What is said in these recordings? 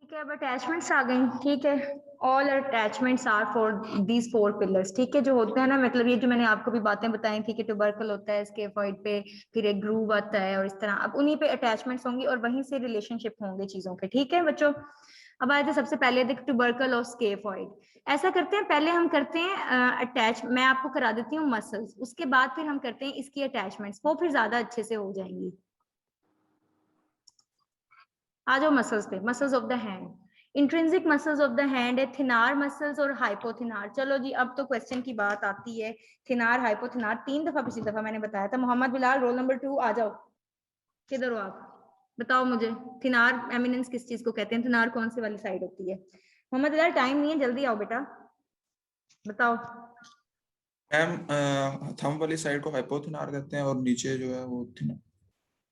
ठीक है, अब अटैचमेंट्स आ गई। ठीक है, all attachments are for these 4 pillars. ठीक है, जो होते हैं ना, मतलब ये जो मैंने आपको भी बातें बताई थी कि ट्यूबरकल होता है स्केफॉइड पे, फिर एक ग्रूव आता है और इस तरह अब उन्हीं पे अटैचमेंट्स होंगी और वहीं से रिलेशनशिप होंगे चीजों के। ठीक है बच्चों, अब आए थे सबसे पहले देख ट्यूबरकल और स्केफॉइड। ऐसा करते हैं, पहले हम करते हैं अटैच, मैं आपको करा देती हूँ मसल्स, उसके बाद फिर हम करते हैं इसकी अटैचमेंट्स, वो फिर ज्यादा अच्छे से हो जाएंगी। आ जाओ मसल्स पे, muscles of the hand, intrinsic muscles of the hand है थिनार मसल्स और हाइपोथिनार। चलो जी, अब तो क्वेश्चन की बात आती है। थिनार हाइपोथिनार 3 दफा पिछली दफा मैंने बताया था। मोहम्मद बिलाल रोल नंबर 2 आ जाओ, किधर हो आप, बताओ मुझे थिनार एमिनेंस किस चीज को कहते हैं, थिनार कौन सी वाली साइड होती है। मोहम्मद बिलाल टाइम नहीं है, जल्दी आओ बेटा, बताओ। मैम थंब वाली साइड को हाइपोथिनार कहते हैं और नीचे जो है वो थिनार।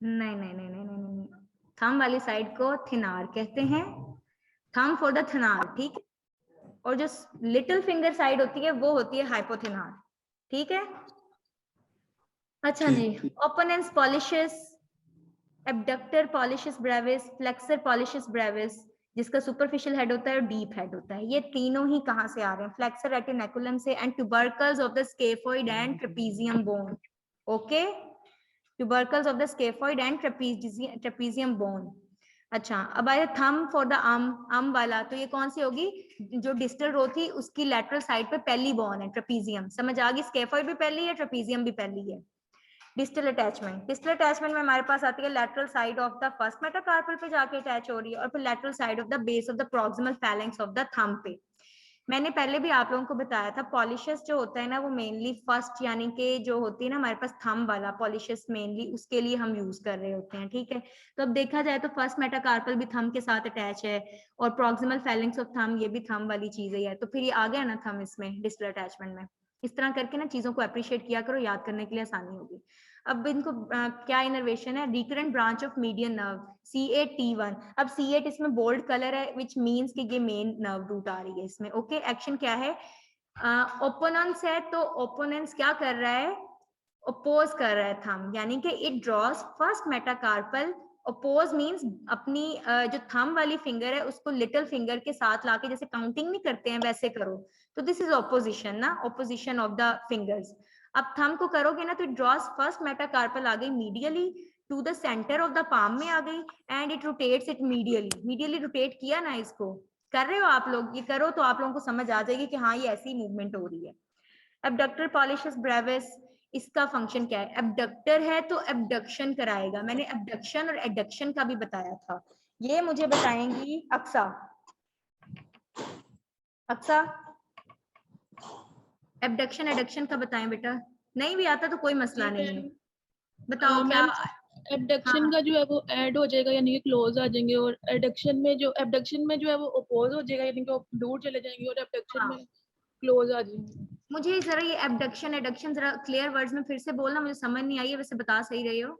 नहीं नहीं नहीं नहीं नहीं नहीं, थंब वाली साइड को थिनार कहते हैं, थंब फॉर द थिनार। ठीक, और जो लिटिल फिंगर साइड होती है वो होती है हाइपोथिनार। ठीक है, अच्छा जी। Opponens pollicis, abductor pollicis brevis, flexor pollicis brevis, जिसका सुपरफिशियल हेड होता है और डीप हेड होता है। ये तीनों ही कहां से आ रहे हैं? फ्लेक्सर रेटिनेकुलम से, and tubercles of the scaphoid and trapezium bone. Okay, tubercles of the scaphoid and trapezium bone. अच्छा, अब आया थंब फॉर द आर्म वाला, तो ये कौन सी होगी? जो डिस्टल रो थी उसकी लेटरल साइड पे पहली बोन है, ट्रेपीजियम। समझ आ गई, स्केफोइड भी पहली है, ट्रेपीजियम भी पहली है। डिस्टल अटैचमेंट, डिस्टल अटैचमेंट में हमारे पास आती है lateral side of the first metacarpal पे जाके अटैच हो रही है, और फिर lateral side of the base of the proximal phalanx of the thumb पे। मैंने पहले भी आप लोगों को बताया था, पॉलिशस जो होता है ना वो मेनली फर्स्ट, यानी कि जो होती है ना हमारे पास थंब वाला पॉलिशस, मेनली उसके लिए हम यूज कर रहे होते हैं। ठीक है, तो अब देखा जाए तो फर्स्ट मेटाकार्पल भी थंब के साथ अटैच है, और प्रॉक्सिमल फैलेंक्स ऑफ थंब ये भी थंब वाली चीज है, तो फिर ये आ गया ना थंब इसमें डिस्टल अटैचमेंट में। इस तरह करके ना चीजों को अप्रिशिएट किया करो, याद करने के लिए आसानी होगी। अब इनको क्या इनर्वेशन है? Recurrent branch of median nerve, C8T1। अब C8 इसमें बोल्ड कलर है, विच मीन्स कि ये मेन नर्व रूट आ रही है इसमें। ओके, एक्शन क्या है? ओपोनेंस है, तो ओपोनेंस क्या कर रहा है? ओपोज कर रहा है थंब, यानी कि it draws first metacarpal. Oppose means अपनी जो थंब वाली फिंगर है उसको लिटिल फिंगर के साथ लाके, जैसे काउंटिंग नहीं करते हैं वैसे करो, तो दिस इज ऑपोजिशन ना, ऑपोजिशन ऑफ द फिंगर्स। अब थंब को करोगे ना तो इट ड्रॉज फर्स्ट मेटाकार्पल आ गई medially to the centre of the palm में आ गई, and it rotates it medially. Medially rotate किया ना इसको, कर रहे हो आप लोग? ये करो तो आप लोगों को समझ आ जाएगी कि हाँ ये ऐसी मूवमेंट हो रही है। एबडक्टर पॉलिशस ब्रेविस, इसका फंक्शन क्या है? एबडक्टर है तो एबडक्शन कराएगा, मैंने एबडक्शन और एडक्शन का भी बताया था। ये मुझे बताएंगी अक्सा। अक्सा, एबडक्शन एडक्शन का बताएं बेटा। नहीं भी आता तो कोई मसला नहीं है, बताओ क्या। मैम एबडक्शन हाँ का जो है वो ऐड हो जाएगा, यानी कि क्लोज आ जाएंगे, और एबडक्शन में जो है वो अपोज हो जाएगा, यानी कि वो दूर चले जाएंगे, और एबडक्शन हाँ, में क्लोज आ जाएंगे। मुझे जरा ये एबडक्शन एडक्शन जरा क्लियर वर्ड्स में फिर से बोलना, मुझे समझ नहीं आई है, वैसे बता सही रही हो।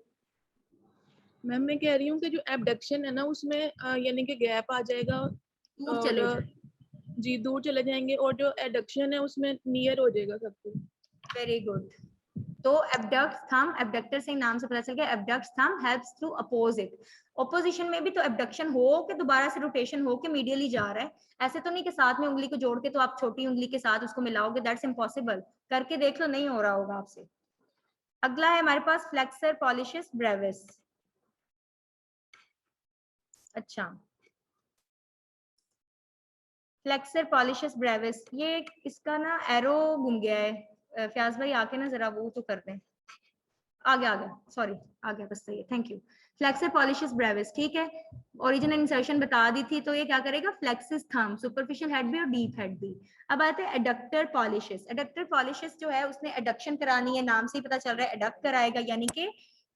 मैम मैं कह रही हूँ कि जो एबडक्शन है ना उसमें यानी कि गैप आ जाएगा, दूर और चले जाए। जी दूर चले जाएंगे, और जो एडक्शन है उसमें नियर हो जाएगा सब कुछ। Very good. तो एबडक्ट थंब, एबडक्टर से नाम से पता चल गया, abduct thumb helps to oppose it. Opposition में भी तो एबडक्शन हो के दोबारा से रोटेशन हो के मीडियली जा रहा है, ऐसे तो नहीं कि साथ में उंगली को जोड़ के तो आप छोटी उंगली के साथ उसको मिलाओगे, दैट्स इम्पॉसिबल। करके देख लो, नहीं हो रहा होगा आपसे। अगला है हमारे पास फ्लेक्सर पॉलिशस ब्रेविस। अच्छा, फ्लेक्सर पॉलिशस ब्रेविस, ये इसका ना एरो घूम गया है, फयाज भाई आके ना जरा वो तो कर दें। आ गया सॉरी, आ गया, बस सही है, thank you. Flexor pollicis Brevis, ठीक है, ओरिजिनल इंसर्शन बता दी थी, तो ये क्या करेगा? फ्लेक्सिस थंब, सुपरफिशियल हेड भी और डीप हेड भी। अब आते हैं एडक्टर पॉलिशस। एडक्टर पॉलिशस जो है उसने एडक्शन करानी है, नाम से ही पता चल रहा है एडक्ट कराएगा, यानी कि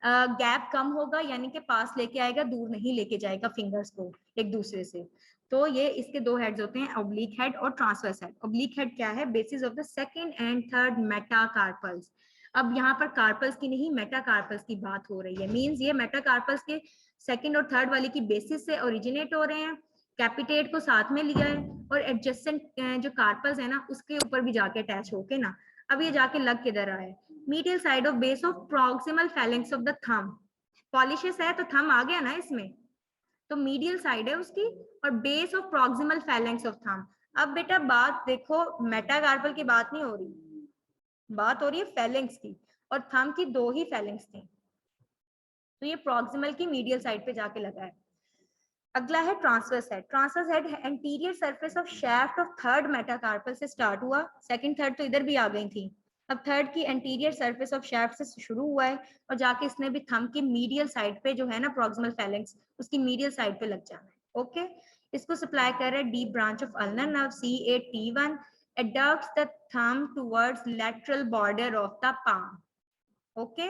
गैप कम होगा, यानी कि पास लेके आएगा, दूर नहीं लेके जाएगा फिंगर्स को एक दूसरे से। तो ये इसके दो हेड्स होते हैं, ओब्लिक हेड और ट्रांसवर्स हेड। ओब्लिक हेड क्या है? Basis of the second and third metacarpals. अब यहाँ पर कार्पल्स की नहीं, मेटाकार्पल्स की बात हो रही है। मींस ये मेटाकार्पल्स के सेकंड और थर्ड वाली की बेसिस से ओरिजिनेट हो रहे हैं, कैपिटेट को साथ में लिया है, और एडजेसेंट जो कार्पल्स है ना उसके ऊपर भी जाके अटैच होके ना, अब ये जाके लग किधर रहा है? Medial side of base of proximal phalanx of the thumb. Pollicis है तो थंब आ गया ना इसमें, तो मीडियल साइड है उसकी, और base of proximal phalanx of thumb. अब बेटा बात देखो, मेटाकार्पल की बात नहीं हो रही, बात हो रही है फैलेंक्स की, और थंब की 2 ही फैलेंक्स थी, तो ये प्रॉक्सिमल की मीडियल साइड पे जाके लगा है। अगला है transverse head. Transverse head anterior surface of shaft of third metacarpal से स्टार्ट हुआ, सेकंड थर्ड तो इधर भी आ गई थी, अब थर्ड की एंटीरियर सरफेस ऑफ शैफ्ट से शुरू हुआ है, और जाके इसने भी थंब की मीडियल साइड पे जो है ना प्रॉक्सिमल फैलेंक्स, उसकी मीडियल साइड पे लग जाना है। ओके, इसको सप्लाई कर रहा है deep branch of ulnar nerve C8T1, adducts the thumb towards lateral border of the palm. Okay,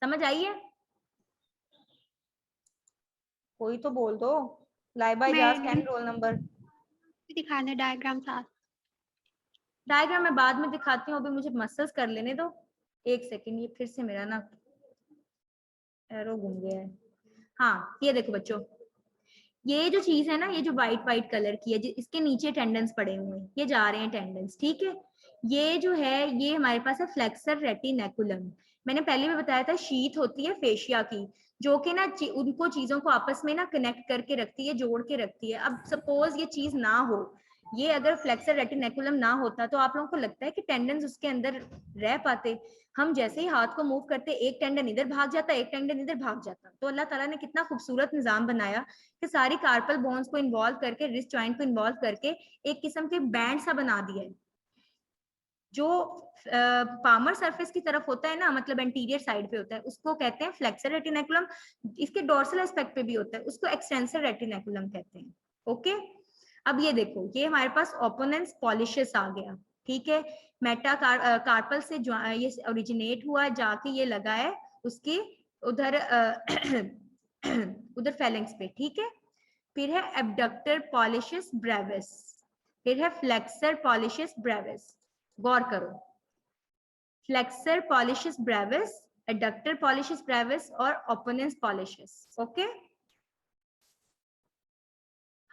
समझ आई है? कोई तो बोल दो। Laiba Ijaz can roll number दिखाने डायग्राम साथ। डायग्राम मैं बाद में दिखाती हूँ, अभी मुझे मसल्स कर लेने दो। एक सेकंड, ये फिर से मेरा ना एरो घूम गया है। हाँ, ये देखो बच्चों, ये जो चीज है ना, ये जो व्हाइट व्हाइट कलर की है, इसके नीचे टेंडन्स पड़े हुए हैं, ये जा रहे हैं टेंडन्स, ठीक है। ये जो है ये हमारे पास है फ्लेक्सर रेटिनेकुलम। मैंने पहले भी बताया था, शीथ होती है फेशिया की, जो कि ना उनको चीजों को आपस में ना कनेक्ट करके रखती है, जोड़ के रखती है। अब सपोज ये चीज ना हो, ये अगर फ्लेक्सर रेटिनेकुलम ना होता तो आप लोगों को लगता है कि टेंडन्स उसके अंदर रह पाते? हम जैसे ही हाथ को मूव करते, एक टेंडन इधर भाग जाता, एक टेंडन इधर भाग जाता। तो अल्लाह ताला ने कितना खूबसूरत निजाम बनाया कि सारी कार्पल बोन्स को इन्वॉल्व करके, रिस्ट जॉइंट को इन्वॉल्व करके एक किस्म के बैंड सा बना दिया है। जो पामर सरफेस की तरफ होता है ना, मतलब एंटीरियर साइड पे होता है, उसको कहते हैं फ्लेक्सर रेटिनेकुलम। इसके डोर्सल एस्पेक्ट पे भी होता है, उसको एक्सटेंसर रेटिनेकुलम कहते हैं। ओके, अब ये देखो, ये हमारे पास ओपोनेंस पॉलिशस आ गया, ठीक है। मेटा कार्पल से जो ये ओरिजिनेट हुआ, जाके ये लगा है उसकी उधर उधर फैलेंक्स पे, ठीक है। फिर है एब्डक्टर पॉलिशस ब्रेविस, फिर है फ्लेक्सर पॉलिशस ब्रेविस। गौर करो, flexor pollicis brevis, adductor pollicis brevis और opponens pollicis. Okay,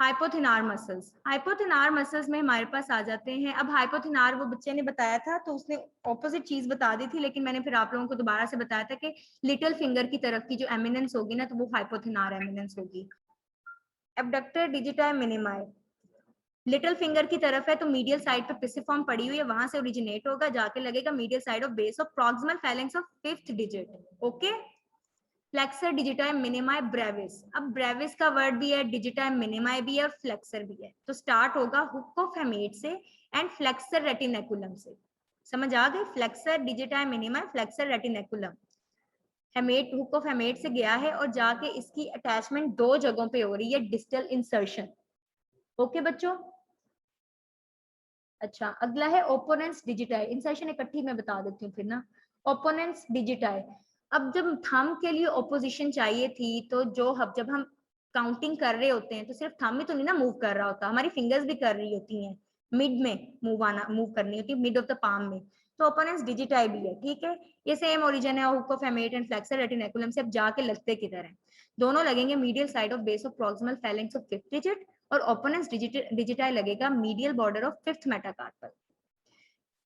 hypothenar muscles. Hypothenar muscles में हमारे पास आ जाते हैं। अब हाइपोथिनार वो बच्चे ने बताया था, तो उसने ऑपोजिट चीज बता दी थी, लेकिन मैंने फिर आप लोगों को दोबारा से बताया था कि लिटिल फिंगर की तरफ की जो एमिनेंस होगी ना, तो वो हाइपोथिनार एमिनेंस होगी। एब्डक्टर डिजिटाई मिनिमाई, लिटिल फिंगर की तरफ है, तो मीडियल साइड पे पिसिफॉर्म पड़ी हुई है, वहां से ओरिजिनेट होगा, जाके लगेगा medial side of base of proximal phalanx of 5th digit. Okay, flexor digiti minimi brevis. अब ब्रेविस का वर्ड भी है, डिजिटाई मिनिमाई भी है और फ्लेक्सर भी है, तो स्टार्ट होगा हुक ऑफ हेमेट से एंड फ्लेक्सर रेटिनेकुलम से। समझ आ गई? Flexor digiti minimi, flexor retinaculum. Hamate, hook of hamate से गया है और जाके इसकी अटैचमेंट 2 जगहों पे हो रही है, डिस्टल इंसर्शन। ओके बच्चों, अच्छा अगला है ओपोनेंस डिजिटाई। इंसर्शन इकट्ठी मैं बता देती हूँ फिर ना। ओपोनेंस डिजिटाई, अब जब थंब के लिए ओपोजिशन चाहिए थी, तो जब हम काउंटिंग कर रहे होते हैं, तो सिर्फ थंब ही तो नहीं ना मूव कर रहा होता, हमारी फिंगर्स भी कर रही होती हैं, मिड में मूव करनी होती है, मिड ऑफ द पाम में। तो ओपोनेंस डिजिटाई भी है, ठीक है। ये सेम ओरिजिन है hook of hamate and flexor retinaculum से। अब जाके लगते किधर है? दोनों लगेंगे medial side of base of proximal phalanx of 5th digit, और ओपोनेंस डिजिटाई लगेगा medial border of 5th metacarpal.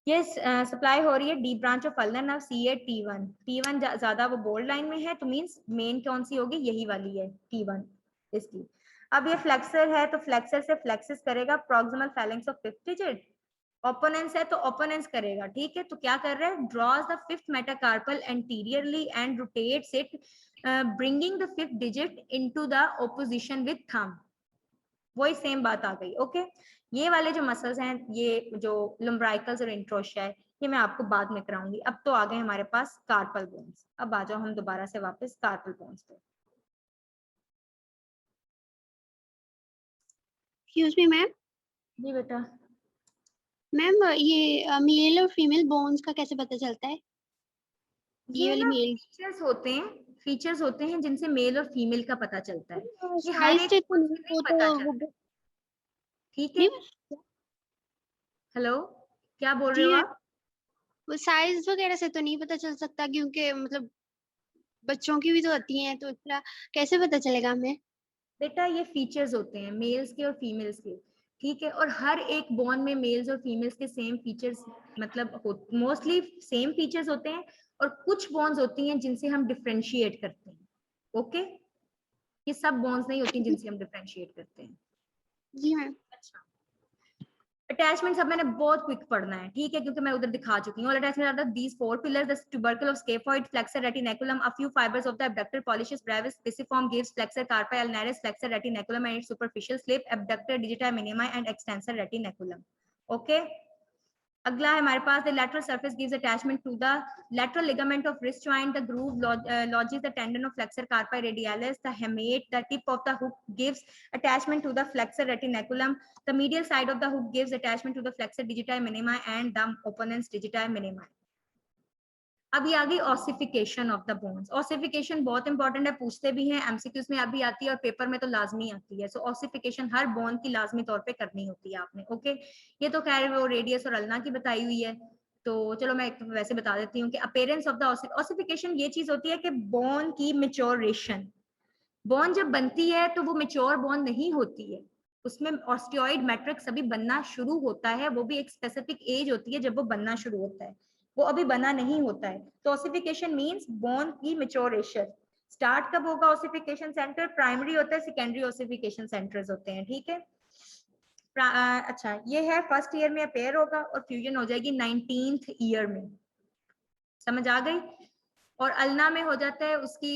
ये सप्लाई हो रही है deep branch of ulnar nerve C8T1। T1 ज्यादा वो बोल्ड लाइन में है, तो मींस मेन कौन सी होगी? यही वाली है T1 इसकी। अब ये फ्लेक्सर है, तो फ्लेक्सर से फ्लेक्सिस करेगा proximal phalanx of 5th digit. Opponens है तो ओपोनेंस करेगा, ठीक है। तो क्या कर रहा है? Drawers the 5th metacarpal anteriorly and rotates it, bringing the 5th digit into the opposition with thumb. वही सेम बात आ गई। ओके, ये वाले जो मसल्स हैं, ये जो लुम्ब्राइकल्स और इंट्रोशिया है, ये मैं आपको बाद में कराऊंगी। अब तो आ गए हमारे पास कार्पल बोन्स। अब आ जाओ हम दोबारा से वापस कार्पल बोन्स पे। Excuse me ma'am. जी बेटा। मैम ये मेल और फीमेल बोन्स का कैसे पता चलता है? ये ये वाली ना मेल फीचर्स होते हैं जिनसे मेल और फीमेल का पता चलता है। ये हर साइज एक से को नहीं वो पता तो चलता, ठीक है। हेलो, क्या बोल रहे जी हो मैम, आप? वो साइज वगैरह से तो नहीं पता चल सकता, क्योंकि मतलब बच्चों की भी तो होती हैं, तो इतना कैसे पता चलेगा हमें? बेटा ये फीचर्स होते हैं मेल्स के और फीमेल्स के। ठीक है। और हर एक बोन में मेल्स और फीमेल्स के सेम फीचर्स, मतलब मोस्टली सेम फीचर्स होते हैं, और कुछ बोन्स होती हैं जिनसे हम डिफरेंशिएट करते हैं। ओके, ये सब बोन्स नहीं होती जिनसे हम डिफरेंशिएट करते हैं। जी मैम। अच्छा, अटैचमेंट सब मैंने बहुत क्विक पढ़ना है, ठीक है, क्योंकि मैं उधर दिखा चुकी हूँ। Attachment are the these four pillars, the tubercle of scaphoid, flexor retinaculum, a few fibers of the abductor pollicis brevis, pisiform gives flexor carpi ulnaris, flexor retinaculum and its superficial slip, abductor digiti minimi and extensor retinaculum. Okay, अगला है हमारे पास the lateral surface gives attachment to the lateral ligament of wrist joint, the groove lodges the tendon of flexor carpi radialis, the hamate, the tip of the hook gives attachment to the flexor retinaculum, the medial side of the hook gives attachment to the flexor digiti minimi and the opponens digiti minimi. अब ये आ गई ossification of the bones. Ossification बहुत important है, पूछते भी हैं, MCQs में अभी आती है और पेपर में तो लाजमी आती है। सो ऑसिफिकेशन हर बोन की लाजमी तौर पे करनी होती है आपने। ओके, ये तो खैर वो रेडियस और अल्ना की बताई हुई है, तो चलो मैं एक वैसे बता देती हूँ कि अपेयरेंस ऑफ द ऑसिफिकेशन ये चीज होती है कि बोन की मेच्योरेशन। बोन जब बनती है तो वो मेच्योर बोन नहीं होती है, उसमें ऑस्टियोइड मैट्रिक्स अभी बनना शुरू होता है, वो भी एक स्पेसिफिक एज होती है जब वो बनना शुरू होता है, वो अभी बना नहीं होता है। तो ऑसिफिकेशन मींस बोन की मेच्योरेशन। स्टार्ट कब होगा ऑसिफिकेशन सेंटर? प्राइमरी होता है, सेकेंडरी ऑसिफिकेशन सेंटर्स होते हैं, ठीक है। अच्छा, ये है फर्स्ट ईयर में अपेयर होगा और फ्यूजन हो जाएगी 19th ईयर में, समझ आ गई। और अल्ना में हो जाता है उसकी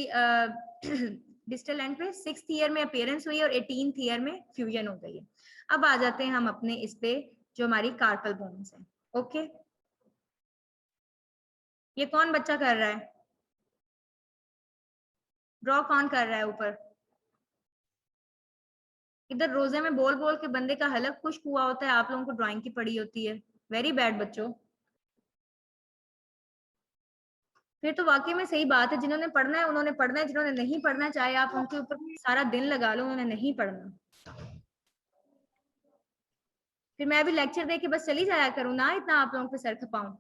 डिस्टल एंड पे 6th ईयर में अपेयरेंस हुई और 18th ईयर में फ्यूजन हो गई है। अब आ जाते हैं हम अपने इस पे जो हमारी कार्पल बोन्स है। ओके, ये कौन बच्चा कर रहा है? ड्रॉ कौन कर रहा है ऊपर? इधर रोजे में बोल बोल के बंदे का हलक खुश्क हुआ होता है, आप लोगों को ड्राइंग की पड़ी होती है। वेरी बैड बच्चों। फिर तो वाकई में सही बात है, जिन्होंने पढ़ना है उन्होंने पढ़ना है, जिन्होंने नहीं पढ़ना चाहे आप उनके ऊपर सारा दिन लगा लो, उन्होंने नहीं पढ़ना। फिर मैं भी लेक्चर दे के बस चली जाया करूँ ना, इतना आप लोगों पे सर खपाऊं।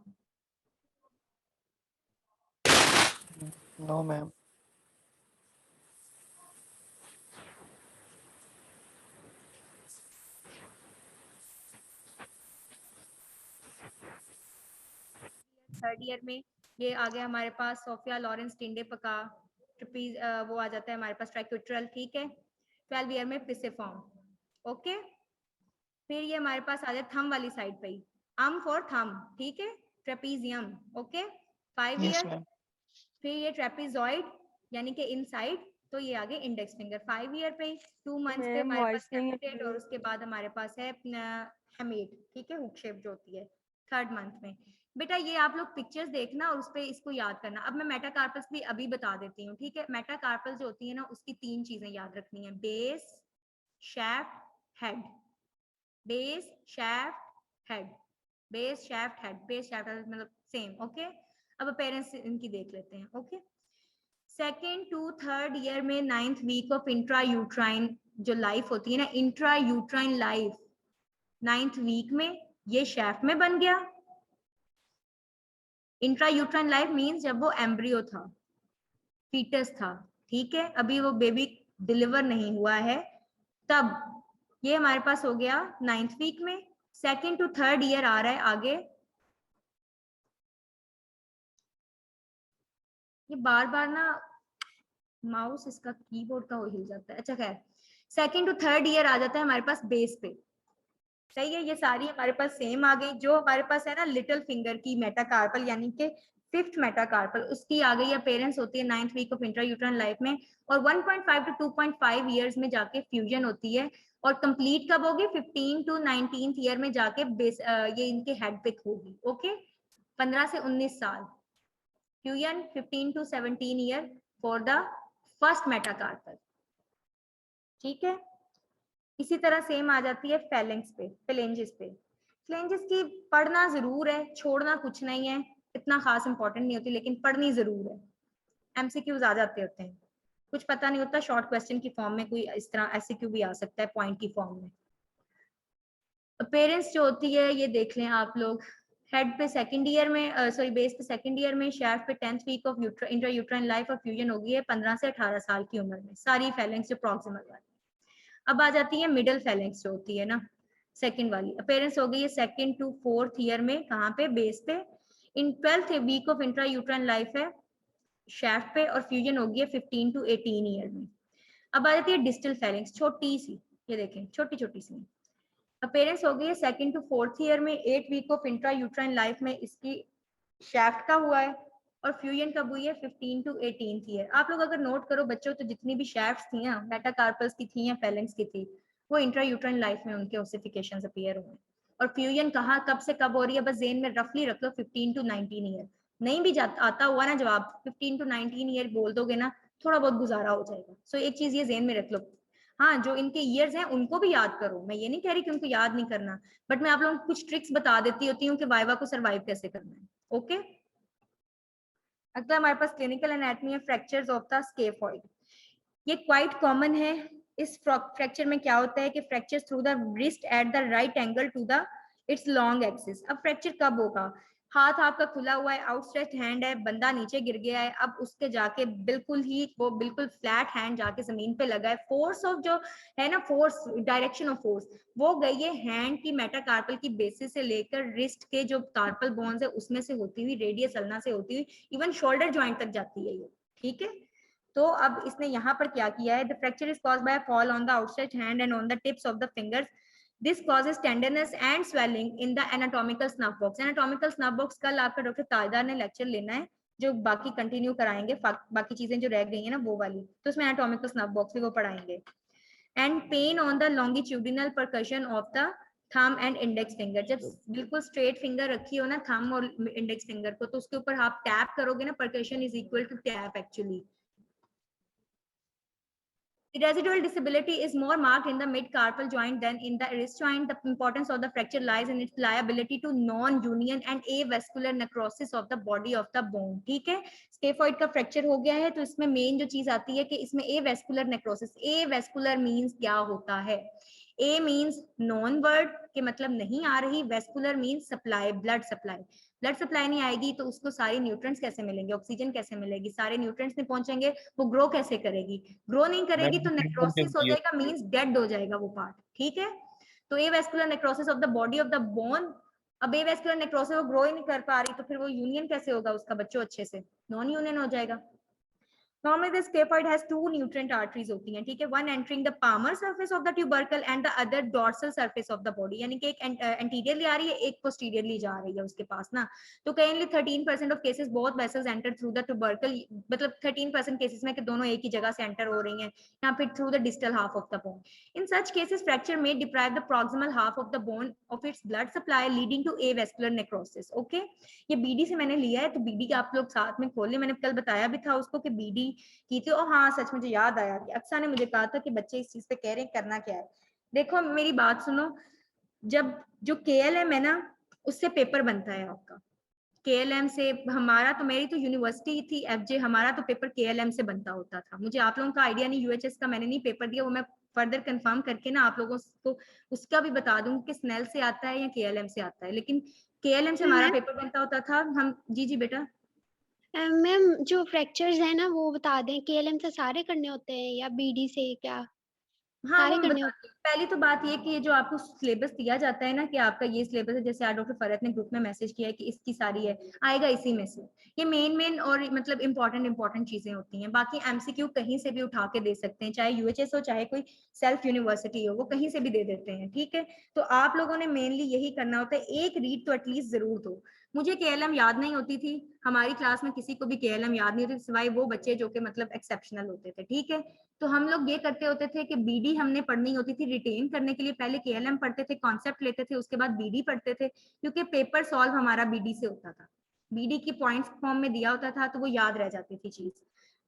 No ma'am. थर्ड ईयर में ये आ गया हमारे पास सोफिया लॉरेंस टिंडेपका ट्रिपीज, वो आ जाता है हमारे पास ट्राइक्विट्रल, ठीक है। 12 ईयर में पिसेफॉर्म। ओके, फिर ये हमारे पास आ जाए थम वाली साइड पे ही, आर्म फॉर थम, ठीक है, trapezium. Okay, 5 yes year. Ma'am. फिर ये ट्रेपीजॉइड यानी कि इनसाइड, तो ये आगे इंडेक्स फिंगर 5 ईयर पे। 2 मंथ्स पे हमारे पास कैपिटेट और उसके बाद हमारे पास है हेमेट, ठीक है, हुक शेप जो होती है 3rd मंथ में। बेटा ये आप लोग पिक्चर्स देखना और उस पे इसको याद करना। अब मैं मेटाकार्पल्स भी अभी बता देती हूँ, ठीक है। मेटाकार्पल जो होती है ना, उसकी 3 चीजें याद रखनी है, base, shaft, head. Base, shaft, head, base, shaft, head, base, shaft मतलब सेम। ओके, अब पेरेंट्स इनकी देख लेते हैं। Okay, 2nd to 3rd year में 9th week of intra uterine जो लाइफ होती है ना, intra uterine life 9th week में ये शैफ्ट में बन गया। इंट्रा यूट्राइन लाइफ मींस जब वो एम्ब्रियो था, फीटस था, ठीक है, अभी वो बेबी डिलीवर नहीं हुआ है, तब ये हमारे पास हो गया 9th वीक में। 2nd to 3rd ईयर आ रहा है आगे। ये बार बार ना माउस इसका कीबोर्ड का वो हिल जाता है। अच्छा खैर, 2nd to 3rd ईयर आ जाता है हमारे पास बेस पे, सही है। ये सारी हमारे पास सेम आ गई। जो हमारे पास है ना लिटिल फिंगर की मेटाकार्पल यानी कि 5th मेटाकार्पल, उसकी आ गई अपेयरेंस होती है 9th week of intrauterine life में, और 1.5 to 2.5 इयर्स में जाके फ्यूजन होती है, और कंप्लीट कब होगी? 15 to 19th ईयर में जाके बेस ये इनके हेड पिक होगी। ओके, 15 से 19 साल fusion, 15 to 17 year for the first metacarpal, ठीक है। इसी तरह सेम आ जाती है फेलेंक्स पे, फ्लेंजेस पे। फ्लेंजेस की पढ़ना जरूर है, छोड़ना कुछ नहीं है, इतना खास इंपॉर्टेंट नहीं होती, लेकिन पढ़नी जरूर है। एमसीक्यूज आ जाते होते हैं, कुछ पता नहीं होता, शॉर्ट क्वेश्चन की फॉर्म में कोई इस तरह एमसीक्यू भी आ सकता है पॉइंट की फॉर्म में। अपीयरेंस जो होती है ये देख लें आप लोग। हेड पे 2nd ईयर में सॉरी बेस पे 2nd ईयर में, शैफ्ट पे 10th week of intrauterine life और फ्यूजन होगी है 15 से 18 साल की उम्र में, सारी फेलेंक्स जो प्रॉक्सिमल वाली। अब आ जाती है मिडल फेलेंक्स जो होती है ना, सेकंड वाली अपीयरेंस हो गई है सेकंड टू फोर्थ ईयर में, कहाँ पे, बेस पे। In 12th week of intra uterine life है शैफ्ट पे, और फ्यूजन हो गई है 15 टू 18 ईयर में। अब आ जाती है डिस्टल फेलिंग्स, छोटी सी, ये देखें छोटी छोटी सी अपीयरेंस हो गई है सेकंड टू फोर्थ ईयर में, 8 week of intra uterine life में इसकी शैफ्ट का हुआ है, और फ्यूजन कब हुई है 15 टू 18th ईयर। आप लोग अगर नोट करो बच्चों, तो जितनी भी शैफ्ट्स थी ना, मेटाकार्पल्स की थी या फेलिंग्स की थी, वो इंट्रा यूट्राइन लाइफ में उनके ओसिफिकेशंस अपीयर हुए। और फ्यूजन कहाँ कब से कब हो रही है, बस जेन में रफली रख लो 15 टू 19 ईयर। नहीं भी आता हुआ ना जवाब, 15 टू 19 ईयर बोल दोगे ना, थोड़ा बहुत गुजारा हो जाएगा। सो एक चीज ये जेन में रख लो। हाँ, जो इनके ईयर्स हैं उनको भी याद करो, मैं ये नहीं कह रही कि उनको याद नहीं करना, बट मैं आप लोगों को कुछ ट्रिक्स बता देती होती हूँ कि वाइवा को सर्वाइव कैसे करना है। ओके, अगला हमारे पास क्लिनिकल एनाटॉमी है फ्रैक्चर्स ऑफ द स्केफॉइड। ये क्वाइट कॉमन है। इस फ्रैक्चर में क्या होता है कि fracture through the wrist at the right angle to the its long axis. अब फ्रैक्चर कब होगा, हाथ आपका खुला हुआ है, आउटस्ट्रेच्ड हैंड है, बंदा नीचे गिर गया है, अब उसके जाके बिल्कुल ही वो बिल्कुल फ्लैट हैंड जाके जमीन पे लगा है, फोर्स ऑफ जो है ना, फोर्स, डायरेक्शन ऑफ फोर्स वो गई है हैंड की मेटाकार्पल की बेसिस से लेकर रिस्ट के जो कार्पल बोन्स है उसमें से होती हुई, रेडियस अल्ना से होती हुई इवन शोल्डर जॉइंट तक जाती है ये। ठीक है, तो अब इसने यहाँ पर क्या किया है, the fracture is caused by fall on the outstretched hand and on the tips of the fingers. This causes tenderness and swelling in the anatomical snuff box. Anatomical snuff box कल आपका डॉक्टर ताजदार ने lecture लेना है, जो बाकी continue कराएंगे, बाकी चीजें जो रह गई है ना वो वाली, तो उसमें एनाटॉमिकल स्नफ बॉक्स भी वो पढ़ाएंगे। And pain on the longitudinal percussion of the thumb and index finger. जब बिल्कुल स्ट्रेट फिंगर रखी हो ना थंब और इंडेक्स फिंगर को, तो उसके ऊपर आप टैप करोगे ना, percussion is equal to tap actually. The residual disability is more marked in the mid-carpal joint than in the wrist joint. The importance of the fracture lies in its liability to non-union and avascular necrosis of the body of the bone. ठीक है, scaphoid का fracture हो गया है, तो इसमें main जो चीज आती है कि इसमें avascular necrosis। avascular means क्या होता है, A means नॉन वर्ड के मतलब नहीं आ रही, vascular means supply, blood supply. Blood supply नहीं आएगी तो उसको सारे न्यूट्रिएंट्स कैसे मिलेंगे, ऑक्सीजन कैसे मिलेगी, सारे न्यूट्रिएंट्स नहीं पहुंचेंगे, वो ग्रो कैसे करेगी, ग्रो नहीं करेगी तो नेक्रोसिस हो जाएगा, मींस डेड हो जाएगा वो पार्ट। ठीक है, तो avascular necrosis of the body of the bone. अब एवेस्कुलर नेक्रोसिस वो ग्रो ही नहीं कर पा रही, तो फिर वो यूनियन कैसे होगा उसका बच्चों अच्छे से, नॉन यूनियन हो जाएगा। Normally the scaphoid has two nutrient arteries होती हैं, ठीक है, one entering the palmar surface of the tubercle and the other dorsal surface of the body, यानी कि एक anteriorly आ रही है, एक posteriorly जा रही है उसके पास ना। तो कहीं 13% of cases both vessels enter through the tubercle, मतलब 13% cases में कि दोनों एक ही जगह से enter हो रही हैं, या फिर through the distal half of the bone. In such cases fracture may deprive the proximal half of the bone of its blood supply leading to avascular necrosis. Okay, ये बीडी से मैंने लिया है, तो बीडी का आप लोग साथ में खोल लें, मैंने कल बताया भी था उसको कि बीडी की थी। और हाँ सच मुझे याद आया कि अक्सा ने मुझे कहा था कि बच्चे इस चीज पे कह रहे हैं करना क्या है। देखो मेरी बात सुनो, जब जो KLM है ना उससे पेपर बनता है आपका, KLM से हमारा, तो मेरी तो यूनिवर्सिटी थी FJ, हमारा तो पेपर KLM से बनता होता था। मुझे आप लोगों का आइडिया नहीं, UHS का मैंने नहीं पेपर दिया, वो मैं फर्दर कंफर्म करके ना आप लोगों को उसका भी बता दूं कि स्नेल से आता है या KLM से आता है, लेकिन KLM से हमारा पेपर बनता होता था। हम जी बेटा मैम जो फ्रैक्चर्स है ना वो बता दें, KLM से सारे करने होते हैं या BD से, क्या हाँ सारे वो मैं करने बताती होते हूँ। पहली तो बात ये कि ये जो आपको सिलेबस दिया जाता है ना कि आपका ये सिलेबस है, जैसे आज डॉक्टर फरहत ने ग्रुप में मैसेज किया है कि इसकी सारी है, आएगा इसी में से। ये मेन और मतलब इंपॉर्टेंट चीजें होती हैं। बाकी MCQ कहीं से भी उठा के दे सकते हैं, चाहे UHS हो चाहे कोई सेल्फ यूनिवर्सिटी हो, वो कहीं से भी दे देते हैं। ठीक है, तो आप लोगों ने मेनली यही करना होता है, एक रीड तो एटलीस्ट जरूर दो। मुझे KLM याद नहीं होती थी, हमारी क्लास में किसी को भी KLM याद नहीं होती सिवाय वो बच्चे जो कि मतलब एक्सेप्शनल होते थे। ठीक है, तो हम लोग ये करते होते थे कि BD हमने पढ़नी होती थी रिटेन करने के लिए, पहले KLM पढ़ते थे, कॉन्सेप्ट लेते थे, उसके बाद BD पढ़ते थे, क्योंकि पेपर सॉल्व हमारा BD से होता था, BD की पॉइंट्स फॉर्म में दिया होता था, तो वो याद रह जाती थी चीज।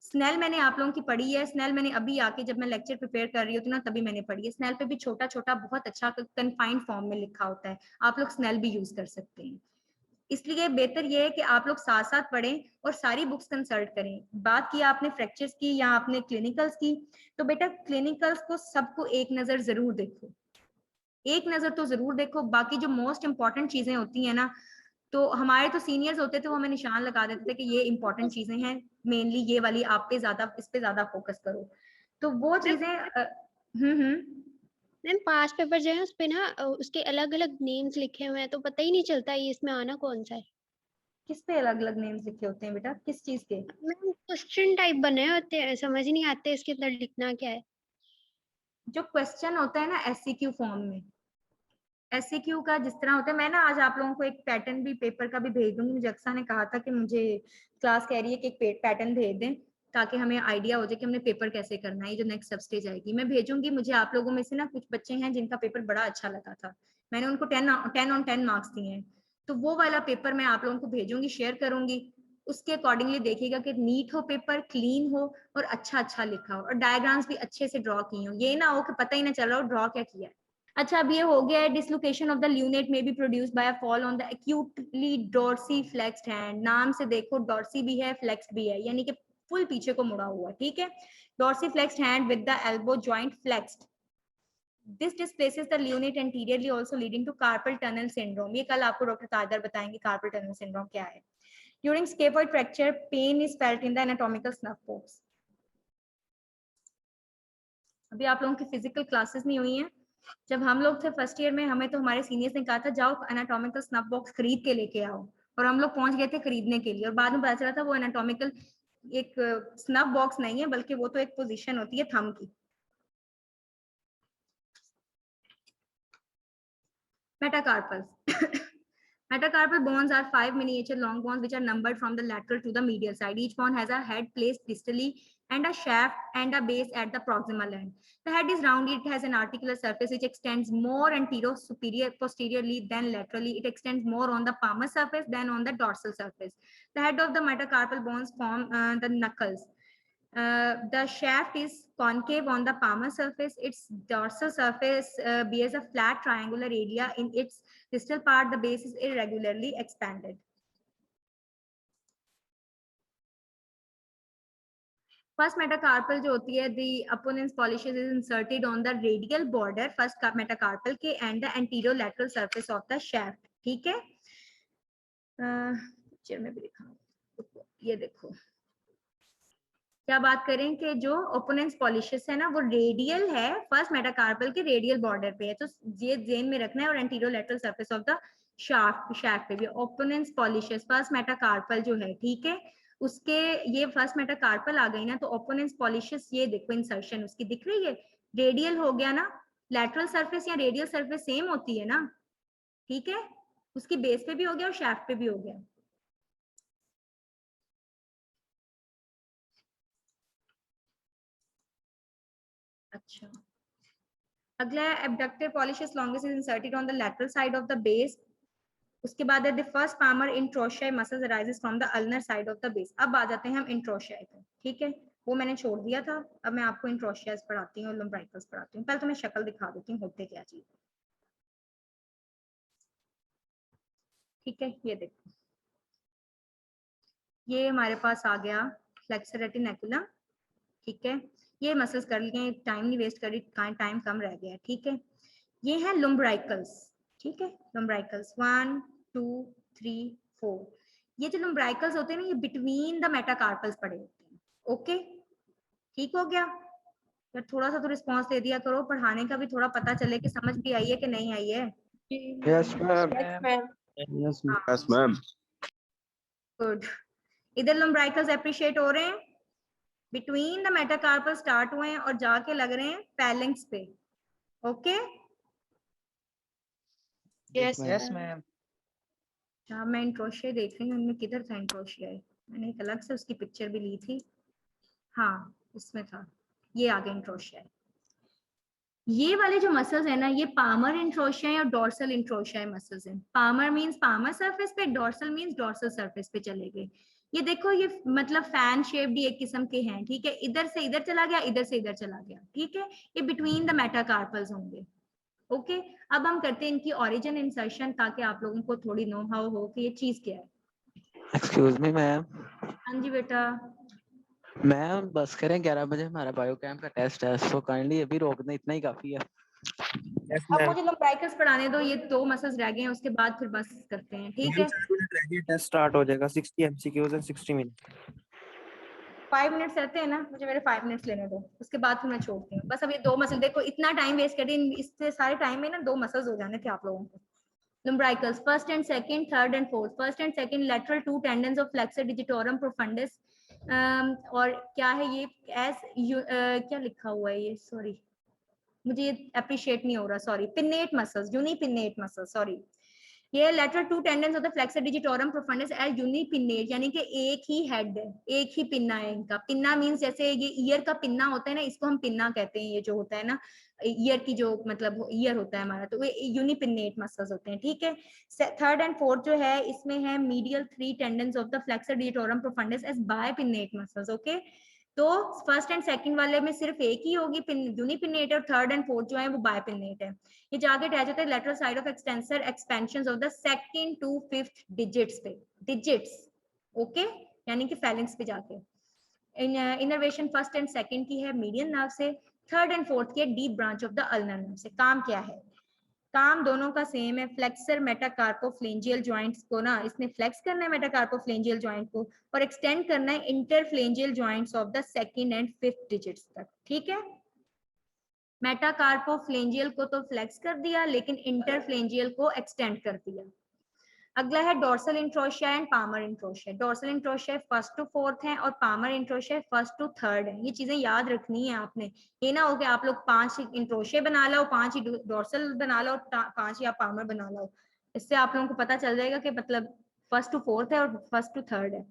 स्नेल मैंने आप लोगों की पढ़ी है, स्नेल मैंने अभी आके जब मैं लेक्चर प्रिपेयर कर रही होती ना तभी मैंने पढ़ी है। स्नेल पे भी छोटा छोटा बहुत अच्छा कन्फाइंड फॉर्म में लिखा होता है, आप लोग स्नेल भी यूज कर सकते हैं। इसलिए बेहतर यह है कि आप लोग साथ साथ पढ़ें और सारी बुक्स कंसल्ट करें। बात की आपने फ्रैक्चर्स की या आपने क्लिनिकल्स की, तो बेटा क्लिनिकल्स को सबको एक नजर जरूर देखो, एक नजर तो जरूर देखो। बाकी जो मोस्ट इंपॉर्टेंट चीजें होती हैं ना, तो हमारे तो सीनियर्स होते थे, वो हमें निशान लगा देते थे कि ये इंपॉर्टेंट चीजें हैं, मेनली ये वाली आप पे ज्यादा, इस पे ज्यादा फोकस करो, तो वो चीजें मैम पास पेपर जो है उस पे ना उसके अलग अलग नेम्स लिखे हुए हैं तो पता ही नहीं चलता ये इसमें आना कौन सा है। किस पे अलग अलग नेम्स लिखे होते हैं बेटा, किस चीज के? मैम क्वेश्चन टाइप बने होते हैं, समझ ही नहीं आते इसके अंदर लिखना क्या है। जो क्वेश्चन होता है ना एससीक्यू फॉर्म में, एससीक्यू का जिस तरह होता है, मैं ना आज आप लोगों को एक पैटर्न भी पेपर का भी भेज दूंगी। मुझे अक्सा ने कहा था कि मुझे क्लास कह रही है कि एक पैटर्न भेज दें ताकि हमें आइडिया हो जाए कि हमने पेपर कैसे करना है। ये जो नेक्स्ट सब स्टेज आएगी मैं भेजूंगी। मुझे आप लोगों में से ना कुछ बच्चे हैं जिनका पेपर बड़ा अच्छा लगा था, मैंने उनको 10 on 10 मार्क्स दिए हैं, तो वो वाला पेपर मैं आप लोगों को भेजूंगी, शेयर करूंगी। उसके अकॉर्डिंगली देखिएगा कि नीट हो पेपर, क्लीन हो और अच्छा अच्छा लिखा हो और डायग्राम्स भी अच्छे से ड्रॉ की हो। ये ना हो कि पता ही ना चल रहा हो ड्रॉ क्या किया है। अच्छा अब ये हो गया है, dislocation of the lunate may be produced by a fall on the acutely dorsi flexed hand. नाम से देखो डॉर्सी भी है फ्लेक्स्ड भी है, यानी कि फुल पीछे को मुड़ा हुआ है, ठीक है। Dorsi flexed hand with the elbow joint flexed, this displaces the lunate anteriorly also leading to carpal tunnel syndrome। ये कल आपको डॉक्टर तादर बताएंगे carpal tunnel syndrome क्या है। During scaphoid fracture pain is felt in the anatomical snuff box। अभी आप लोगों की फिजिकल क्लासेस नहीं हुई हैं। जब हम लोग थे फर्स्ट ईयर में, हमें तो हमारे सीनियर्स ने कहा था जाओ एनाटॉमिकल स्नफ बॉक्स खरीद के लेके आओ, और हम लोग पहुंच गए थे खरीदने के लिए, और बाद में पता चला था वो एनाटॉमिकल एक स्नफ बॉक्स नहीं है, बल्कि वो तो एक पोजीशन होती है थंब की। Metacarpals metacarpal bones are 5 miniature long bones which are numbered from the lateral to the medial side. Each bone has a head placed distally and a shaft and a base at the proximal end. The head is rounded. It has an articular surface which extends more posteriorly than laterally. It extends more on the palmar surface than on the dorsal surface. The head of the metacarpal bones form the knuckles. The shaft is concave on the palmar surface. Its dorsal surface bears a flat triangular area. In its distal part, the base is irregularly expanded. First metacarpal जो होती है, the opponent's pollicis is inserted on the radial border first metacarpal के and the anterolateral surface of the shaft, ठीक है। Picture में भी दिखाऊं, ये देखो क्या बात करें कि जो ओपोनेंट्स पॉलिशस है ना वो रेडियल है, फर्स्ट मेटाकार्पल के रेडियल बॉर्डर पे है, तो ये ध्यान में रखना है। और एंटीरियोलैटरल सरफेस ऑफ द शाफ्ट पे भी ओपोनेंट्स पॉलिशस फर्स्ट मेटाकार्पल जो है, ठीक है, उसके ये फर्स्ट मेटाकार्पल आ गई ना, तो ओपोनेंट्स पॉलिशस ये देखो इंसर्शन उसकी दिख रही है, रेडियल हो गया ना। लैटरल सरफेस या रेडियल सरफेस सेम होती है ना, ठीक है, उसकी बेस पे भी हो गया और शाफ्ट पे भी हो गया। अच्छा अगला abductor pollicis longus is inserted on the lateral side of the base। उसके बाद है the first palmar introitial muscles arises from the ulnar side of the base। अब आ जाते हैं हम इंट्रोशिया पे, ठीक है, वो मैंने छोड़ दिया था। अब मैं आपको इंट्रोशियास पढ़ाती हूँ और लम्ब्राइकल्स पढ़ाती हूँ। पहले तो मैं शक्ल दिखा देती हूँ होते क्या चीज, ठीक है। ये देखो ये हमारे पास आ गया फ्लेक्सर रेटिनैकुलम, ठीक है। ये मसल्स कर लिए, टाइम नहीं वेस्ट करी, टाइम कम रह गया, ठीक है। ये है लुम्ब्राइकल्स, ठीक है, लुम्ब्राइकल्स 1 2 3 4। ये जो लुम्ब्राइकल्स होते हैं ना, ये बिटवीन द मेटाकार्पल्स पड़े होते हैं, ओके, ठीक हो गया। यार थोड़ा सा तो रिस्पांस दे दिया करो, पढ़ाने का भी थोड़ा पता चले कि समझ भी आई है कि नहीं आई है। Yes, ma'am. Yes, ma'am. Good, इधर लुम्ब्राइकल्स एप्रिशिएट हो रहे हैं, बिटवीन द मेटाकार्पल स्टार्ट हुए हैं और जाके लग रहे हैं पैलिंग्स पे, okay. Yes, Yes, ma'am. ma'am. अच्छा मैं इंट्रोशिया देख रही हूँ, उनमें किधर था इंट्रोशिया, मैंने एक अलग से उसकी पिक्चर भी ली थी, हाँ इसमें था, ये आगे इंट्रोशिया। ये वाले जो मसल्स है ना, ये पामर इंट्रोशिया और डोर्सल इंट्रोशिया मसल्स हैं। पामर मींस पामर सरफेस पे, डोर्सल मींस डोर्सल सरफेस पे चले गए। ये देखो ये मतलब फैन शेप्ड एक किस्म के हैं, ठीक है, इधर से इधर चला गया, इधर से इधर चला गया, ठीक है, ये बिटवीन द मेटाकार्पल्स होंगे, ओके। अब हम करते हैं इनकी ओरिजिन इंसर्शन, ताकि आप लोगों को थोड़ी नो हाउ हो कि ये चीज क्या है। Excuse me, ma'am. हाँ जी बेटा। मैम बस करें 11 बजे हमारा बायोकेम का टेस्ट है, सो काइंडली अभी रोक दें, इतना ही काफी है। Yes, अब ma'am. मुझे लम्ब्राइकल्स पढ़ाने दो, ये 2 मसल्स रह गए हैं, उसके बाद फिर बस करते हैं, ठीक है। टेस्ट स्टार्ट हो जाएगा 60 MCQs and 60 मिनट। 5 मिनट्स रहते हैं ना, मुझे मेरे 5 मिनट्स लेने दो, उसके बाद फिर मैं छोड़ती हूँ। बस अब ये 2 मसल, देखो इतना टाइम वेस्ट कर दिया, इससे सारे टाइम में ना 2 मसल्स हो जाने थे आप लोगों को। Lumbricals, first and second, third and fourth. First and second lateral 2 tendons of flexor digitorum profundus. और क्या है ये, क्या लिखा हुआ है ये, सॉरी मुझे ये अप्रिशिएट नहीं हो रहा, sorry, pennate muscles, unipennate muscles, sorry. ये lateral 2 tendons of the flexor digitorum profundus as unipinnate, यानी कि एक ही हेड है, एक ही पिन्ना है इनका। पिन्ना मींस जैसे ये ईयर का पिन्ना होता है ना, इसको हम पिन्ना कहते हैं, ये जो होता है ना ईयर की जो मतलब ईयर होता है हमारा, तो ये यूनिपिन्नेट मसल्स होते हैं, ठीक है। थर्ड एंड फोर्थ जो है इसमें है medial 3 tendons of the flexor digitorum profundus as bipinnate muscles, okay. तो फर्स्ट एंड सेकंड वाले में सिर्फ एक ही होगी यूनिपिन्नेट, और थर्ड एंड फोर्थ जो है वो बायपिन्नेट है। ये जाके अटैच होता है lateral side of extensor expansions of the second to fifth digits पे, डिजिट्स, ओके, यानी कि फैलिंग्स पे जाके। इनर्वेशन फर्स्ट एंड सेकंड की है मीडियन नर्व से, थर्ड एंड फोर्थ की है deep branch of the ulnar nerve से। काम क्या है, काम दोनों का सेम है, फ्लेक्सर मेटाकार्पोफ्लेंजियल जॉइंट्स को ना इसने फ्लेक्स करना है मेटाकार्पोफ्लेंजियल जॉइंट को, और एक्सटेंड करना है interphalangeal joints of the second and fifth digits तक, ठीक है। मेटाकार्पोफ्लेंजियल को तो फ्लेक्स कर दिया, लेकिन इंटरफ्लेंजियल को एक्सटेंड कर दिया। अगला है dorsal interossei and palmar interossei. Dorsal interossei first to fourth है और palmar interossei first to third है। ये चीजें याद रखनी है आपने, ये ना हो कि आप लोग 5 इंट्रोशिया बना लो, 5 ही डोर्सल बना लो, 5 ही आप पामर बना लो। इससे आप लोगों को पता चल जाएगा कि मतलब फर्स्ट टू फोर्थ है और फर्स्ट टू थर्ड है।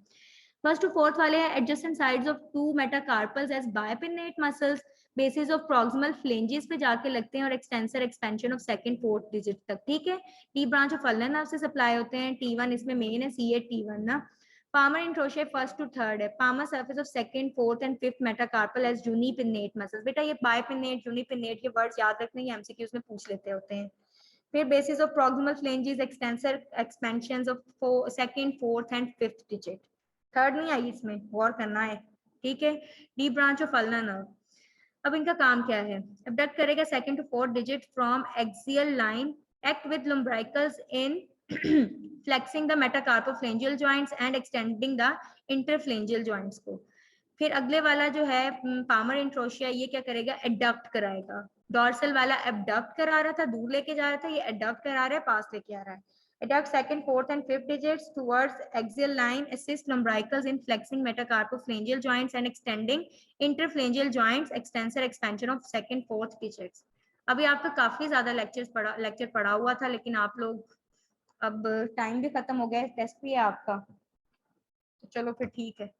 फर्स्ट टू फोर्थ वाले हैं adjacent sides of 2 metacarpals as bipennate muscles, bases of proximal phalanges पे जाके लगते हैं और extensor expansion of second fourth digit तक, ठीक है। T branch of ulnar nerve से सप्लाई होते हैं, T1 इसमें मेन है, C8 T1 ना। Palmar interossei first to third है, palmar surface of second fourth and fifth metacarpal as यूनिपिन्नेट muscles. बेटा ये बायपिन्नेट यूनिपिन्नेट के वर्ड्स याद रखने, ये एमसीक्यूज में पूछ लेते होते हैं। फिर bases of proximal phalanges extensor expansions of second fourth and fifth digit. Third नहीं आई इसमें, गौर करना है, ठीक है। D branch of ulnar nerve, अब इनका काम क्या है, अबडक्ट करेगा second to fourth digit from axial line, act with lumbricals in flexing the metacarpophalangeal joints and extending the interphalangeal joints को। फिर अगले वाला जो है पामर इंट्रोशिया, ये क्या करेगा, एडक्ट कराएगा। डोर्सल वाला एबडक्ट करा रहा था, दूर लेके जा रहा था, ये एडक्ट करा रहा है, पास लेके आ रहा है। Adduct second, fourth, and fifth digits towards axial line, assist lumbricals in flexing metacarpophalangeal joints and extending interphalangeal joints, extensor expansion of second, fourth digits. अभी आपका काफी ज्यादा लेक्चर पढ़ा हुआ था, लेकिन आप लोग अब टाइम भी खत्म हो गया, टेस्ट भी है आपका, तो चलो फिर ठीक है।